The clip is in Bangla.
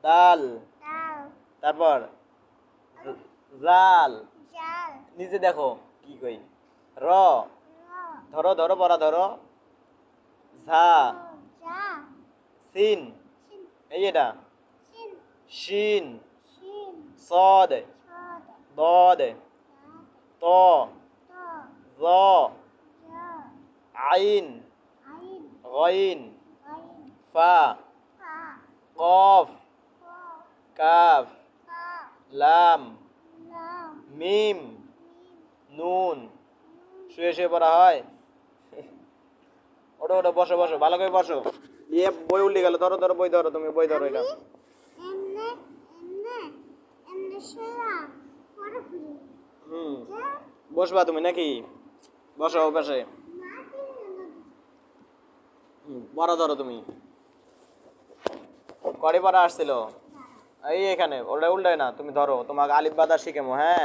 দাল, দাল, তারপর জাল, জাল, নিচে দেখো কি কই, র, র, ধরো ধরো পড়া ধরো, ঝা, যা, সিন, সিন, এই এটা, সিন, শিন, শিন, صاد ছদ, ضاد দাদ, ط ত, ظ জ, عين আইন, غين গাইন, فا ফা, قاف ক, كاف কা, লাম লাম, মিম মিম, নুন, নুন, শুয়ে শুয়ে পড়া হয়। ওঠো ওঠো, বসো বসো, ভালো করে বসো। ইয়ে বই উল্টে গেল, ধরো ধরো বই ধরো, তুমি বই ধরো এটা। এমনে, এমনে, এমনে সেরা, পরে ফুলি, হুম, যা, বসবা তুমি নাকি? বসো ও পাশে। মাটি, পড়া ধরো তুমি। কড়ি পড়া আসছিল এই এখানে, ওটা উল্টায় না, তুমি ধরো, তোমাকে আলিফ বাদা শিখেমো, হ্যাঁ।